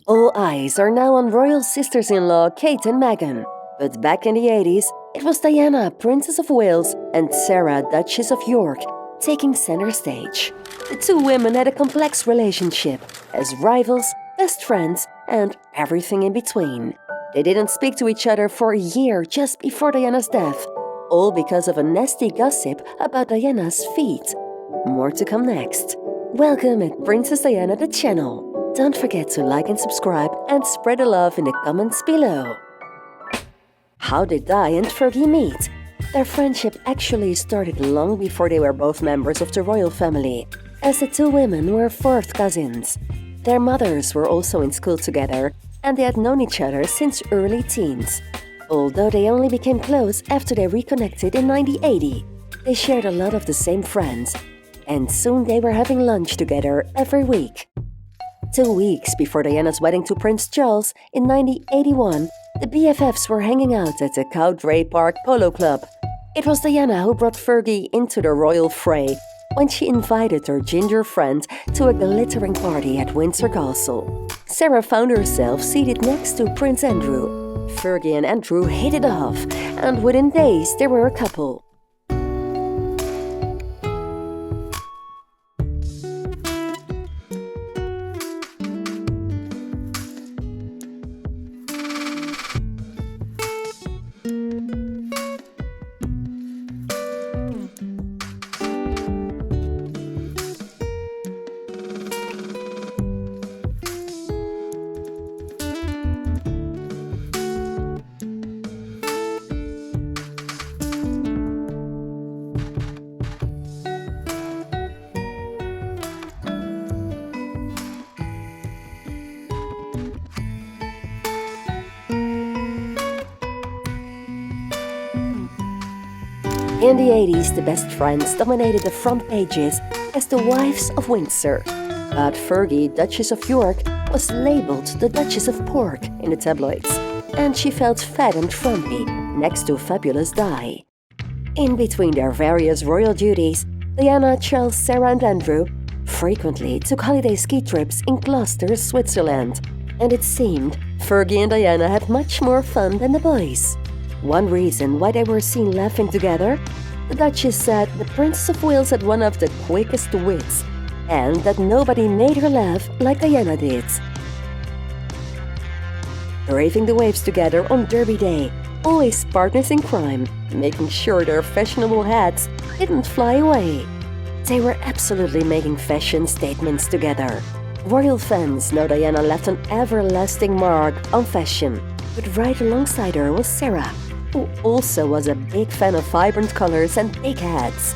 All eyes are now on royal sisters-in-law Kate and Meghan. But back in the 80s, it was Diana, Princess of Wales, and Sarah, Duchess of York, taking center stage. The two women had a complex relationship, as rivals, best friends, and everything in between. They didn't speak to each other for a year just before Diana's death, all because of a nasty gossip about Diana's feet. More to come next. Welcome at Princess Diana the channel. Don't forget to like and subscribe and spread the love in the comments below. How did Di and Fergie meet? Their friendship actually started long before they were both members of the royal family, as the two women were fourth cousins. Their mothers were also in school together, and they had known each other since early teens. Although they only became close after they reconnected in 1980, they shared a lot of the same friends, and soon they were having lunch together every week. 2 weeks before Diana's wedding to Prince Charles in 1981, the BFFs were hanging out at the Cowdray Park Polo Club. It was Diana who brought Fergie into the royal fray when she invited her ginger friend to a glittering party at Windsor Castle. Sarah found herself seated next to Prince Andrew. Fergie and Andrew hit it off, and within days they were a couple. In the 80s, the best friends dominated the front pages as the wives of Windsor. But Fergie, Duchess of York, was labeled the Duchess of Pork in the tabloids, and she felt fat and frumpy next to fabulous Di. In between their various royal duties, Diana, Charles, Sarah and Andrew frequently took holiday ski trips in Gloucester, Switzerland, and it seemed Fergie and Diana had much more fun than the boys. One reason why they were seen laughing together? The Duchess said the Princess of Wales had one of the quickest wits, and that nobody made her laugh like Diana did. Braving the waves together on Derby Day, always partners in crime, making sure their fashionable hats didn't fly away. They were absolutely making fashion statements together. Royal fans know Diana left an everlasting mark on fashion, but right alongside her was Sarah, who also was a big fan of vibrant colors and big hats.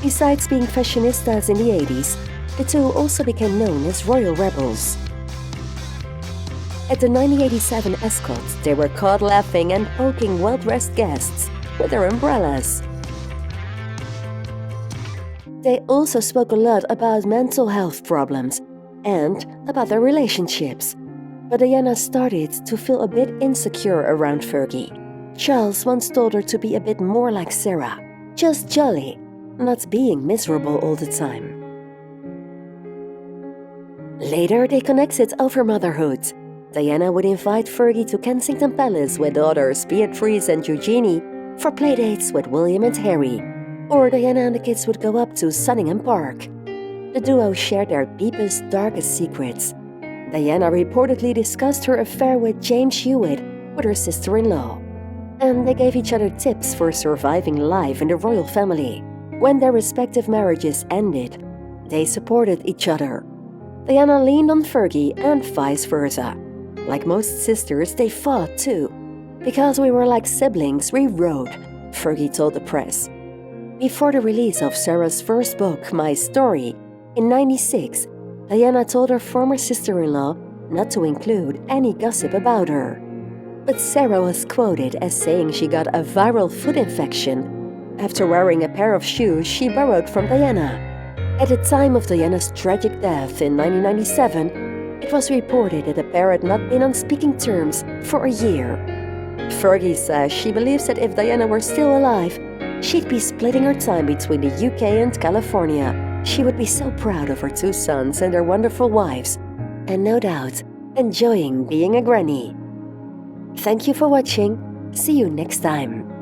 Besides being fashionistas in the 80s, the two also became known as royal rebels. At the 1987 Ascot, they were caught laughing and poking well-dressed guests with their umbrellas. They also spoke a lot about mental health problems and about their relationships. But Diana started to feel a bit insecure around Fergie. Charles once told her to be a bit more like Sarah, just jolly, not being miserable all the time. Later, they connected over motherhood. Diana would invite Fergie to Kensington Palace with daughters Beatrice and Eugenie for playdates with William and Harry, or Diana and the kids would go up to Sunningham Park. The duo shared their deepest, darkest secrets. Diana reportedly discussed her affair with James Hewitt with her sister-in-law, and they gave each other tips for surviving life in the royal family. When their respective marriages ended, they supported each other. Diana leaned on Fergie and vice versa. Like most sisters, they fought too. Because we were like siblings, we wrote, Fergie told the press. Before the release of Sarah's first book, My Story, in 1996, Diana told her former sister-in-law not to include any gossip about her. But Sarah was quoted as saying she got a viral foot infection after wearing a pair of shoes she borrowed from Diana. At the time of Diana's tragic death in 1997, it was reported that the pair had not been on speaking terms for a year. Fergie says she believes that if Diana were still alive, she'd be splitting her time between the UK and California. She would be so proud of her two sons and their wonderful wives, and no doubt enjoying being a granny. Thank you for watching. See you next time.